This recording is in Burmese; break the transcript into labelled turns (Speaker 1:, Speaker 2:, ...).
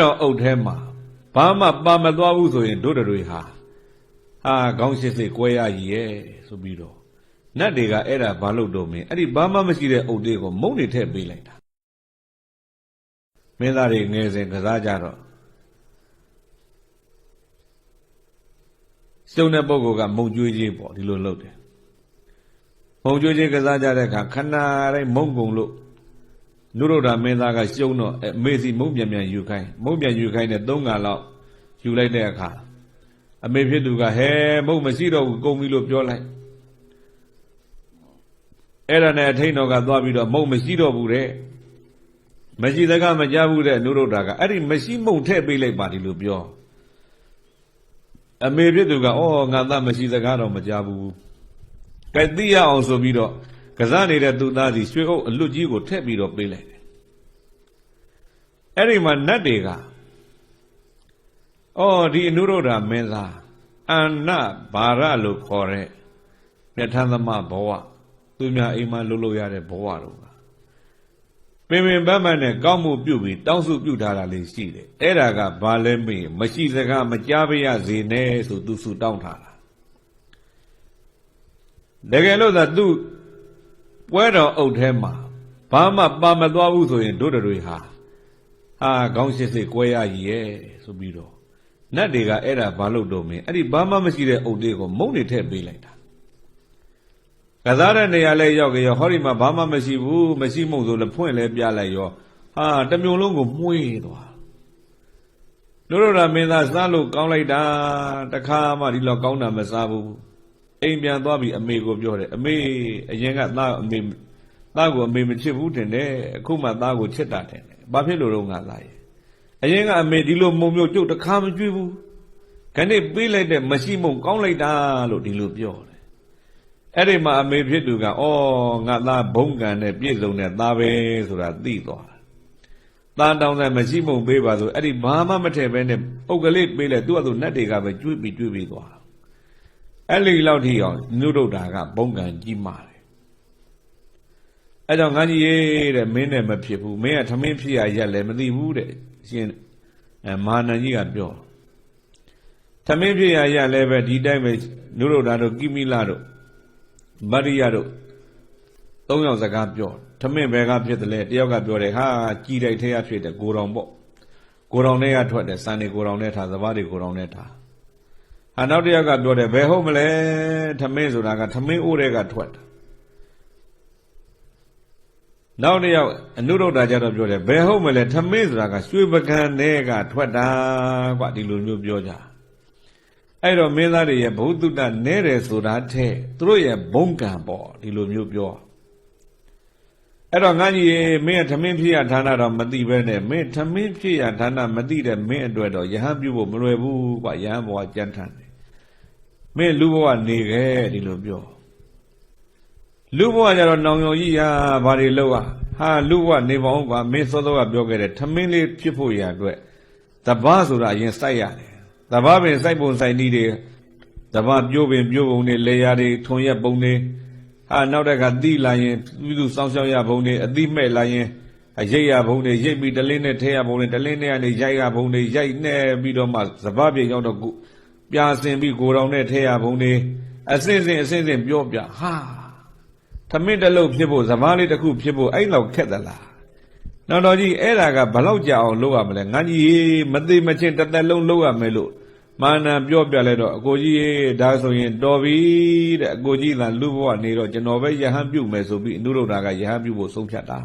Speaker 1: တော့အုတ်ထဲမှာဘာမှပါမသွားဘူးဆိုရင်တို့တွေဟာခေါင်းရှစ်စိတ်ကွဲရကြီးရဲ့ဆိုပြီးတော့နတ်တွေကအဲ့ဒါဘာလို့တော့မင်းအဲ့ဒီဘာမှမရှိတဲ့အုတ်တွေကိုမုန်းနေထည့်ပေးလိုက်တာမင်းသားတွေငယ်စဉ်ကစားကြတော့စုံတဲ့ပုဂ္ဂိုလ်ကမုံကြွေးကြီးပေါ့ဒီလိုလုပ်တယ်မုံကြွေးကြီးကစားကြတဲ့အခါခဏတိုင်းမုံကုန်လို့နုရုဒ္ဓမင်းသားကရှုံးတော့အမေစီမုံပြန်ပြန်ယူခိုင်းမုံပြန်ယူခိုင်းတဲ့3ခါလောက်ယူလိုက်တဲ့အခါအမေဖြစ်သူကဟဲမုံမရှိတော့ဘူးကုန်ပြီလို့ပြောလိုက်အဲ့ဒါနဲ့အထိန်တော်ကသွားပြီးတော့မုံမရှိတော့ဘူးတဲ့မရှိစကားမကြားဘူးတဲ့နုရုဒ္ဓကအဲ့ဒီမရှိမုံထည့်ပေးလိုက်ပါဒီလိုပြောအမေဖြစ်သူကအော်ငါသားမရှိစကားတော့မကြားဘူးကဲသိရအောင်ဆိုပြီးတော့ကစားနေတဲ့သူသားစီရွှေအုပ်အလွတ်ကြီးကိုထည့်ပြီးတော့ပေးလိုက်တယ်အဲ့ဒီမှာနတ်တွေကအော်ဒီအနုရုဒ္ဓမင်းသားအန္နဘာရလို့ခေါ်တဲ့မြတ်ထမ်းသမဘဝသူများအိမ်မှာလှုပ်လို့ရတဲ့ဘဝတော့ပင်ပင်ပန်းပန်းနဲ့ကောင်းမှုပြုပြီးတောင်းစုပြုထားတာလေးရှိတယ်အဲ့ဒါကဘာလဲမေးမရှိစကားမကြားပါရစေနဲ့ဆိုသူစုတောင်းထားတာတကယ်လို့သာသူပွဲတော်အုပ်ထဲမှာဘာမှပါမသွားဘူးဆိုရင်တို့တွေဟာခေါင်းရှစ်စိတ်ကွဲရကြီးရဲ့ဆိုပြီးတော့နတ်တွေကအဲ့ဒါဘာလို့တော့မင်းအဲ့ဒီဘာမှမရှိတဲ့အုပ်တွေကိုမုံနေထည့်ပေးလိုက်တာကစားတဲ့နေရာလဲရောက်ကြရောဟောဒီမှာဘာမှမရှိဘူးမရှိမုံဆိုလည်းဖွင့်လဲပြလိုက်ရောတမျိုးလုံးကိုမှုေးသွားတို့ရမင်းသားစားလို့ကောင်းလိုက်တာတခါမှဒီလောက်ကောင်းတာမစားဘူးအိမ်ပြန်သွားပြီးအမေကိုပြောတယ်အမေအရင်ကသားကိုအမေမချစ်ဘူးတင်တယ်အခုမှသားကိုချစ်တာတင်တယ်ဘာဖြစ်လို့တော့ငါသားရဲ့အရင်ကအမေဒီလိုမုံမျိုးကျုပ်တခါမကြွေးဘူးခဏပေးလိုက်တဲ့မရှိမုံကောင်းလိုက်တာလို့ဒီလိုပြောတယ်အဲ့ဒီမှာအမေဖြစ်သူကအော်ငါသားဘုံကံနဲ့ပြည့်စုံတဲ့သားပဲဆိုတာသိသွားသားတောင်းတဲ့မရှိမုံပေးပါဆိုအဲ့ဒီဘာမှမထည့်ပဲနဲ့အုတ်ကလေးပေးလိုက်သူ့အတူနတ်တွေကပဲကျွေးပြီးသွားအဲ့ဒီလောက်ထိအောင်နုရုဒ္ဓကဘုံကံကြီးမာတယ်အဲ့ကြောင့်ငါကြီးရေးတဲ့မင်းနဲ့မဖြစ်ဘူးမင်းကထမင်းဖြစ်ရရက်လည်းမသိဘူးတဲ့ရှင်မဟာနန်ကြီးကပြောထမင်းဖြစ်ရရက်လည်းပဲဒီတိုင်းပဲနုရုဒ္ဓတို့ကိမိလတို့မရိယတို့၃ယောက်စကားပြောထမင်းဘယ်ကဖြစ်တယ်လဲတယောက်ကပြောတယ်ကြည်တိုက်ထဲကဖြစ်တယ်ကိုတော်ပေါ့ကိုတော်ထဲကထွက်တယ်စံနေကိုတော်ထဲထားစပါးတွေကိုတော်ထဲထားနောက်တယောက်ကပြောတယ်ဘယ်ဟုတ်မလဲထမင်းဆိုတာကထမင်းအိုးတွေကထွက်တာနောက်တယောက်အနုရုဒ္ဓကြတော့ပြောတယ်ဘယ်ဟုတ်မလဲထမင်းဆိုတာကရွှေပကံတွေကထွက်တာကွာဒီလိုမျိုးပြောကြအဲ့တော့မင်းသားတွေရဲ့ဘုသူတ္တနဲတယ်ဆိုတာထဲသူတို့ရဲ့ဘုံကံပေါ့ဒီလိုမျိုးပြောအဲ့တော့ငါကြီးမင်းထမင်းဖြစ်ရဌာနတော့မသိပဲနဲ့မင်းထမင်းဖြစ်ရဌာနမသိတဲ့မင်းအတွက်တော့ယဟန်ပြုဖို့မလွယ်ဘူးကွာယဟန်ဘဝကြမ်းထမ်းတယ်မင်းလူဘဝနေခဲ့ဒီလိုပြောလူဘဝကြတော့နောင်ယုံကြီးဘာတွေလောက်လူဘဝနေပါဦးကွာမင်းစောစောကပြောခဲ့တယ်ထမင်းလေးဖြစ်ဖို့ရအတွက်တပတ်ဆိုတာအရင်စိုက်ရတယ်တပတ်ပင်စိုက်ပုံစိုက်နည်းတွေတပတ်ပြိုးပင်ပြိုးပုံတွေလေယာတွေထွန်ရက်ပုံတွေနောက်တက်ကသီးလာရင်ပြုစုစောင်းရှောက်ရပုံတွေအသီးမဲ့လာရင်ရိတ်ရပုံတွေရိတ်ပြီးတလင်းနဲ့ထဲရပုံတွေတလင်းနဲ့ကနေရိုက်ရပုံတွေရိုက်နေပြီးတော့မှစပတ်ပြေရောက်တော့ပြာစင်ပြီးကိုတော်နဲ့ထဲရပုံတွေအစင်းစင်းပြောပြထမင်းတလုံးဖြစ်ဖို့စပားလေးတစ်ခုဖြစ်ဖို့အဲ့လောက်ခက်သလားနောက်တော့ကြီးအဲ့ဒါကဘလောက်ကြာအောင်လုပ်ရမလဲငါကြီးမသိမချင်းတစ်သက်လုံးလုပ်ရမယ်လို့မာနံပြောပြလဲတော့အကိုကြီးဒါဆိုရင်တော်ပြီတဲ့အကိုကြီးသာလူဘဝနေတော့ကျွန်တော်ပဲယဟန်ပြုမယ်ဆိုပြီးအနုရုဒ္ဓကယဟန်ပြုဖို့ဆုံးဖြတ်တာ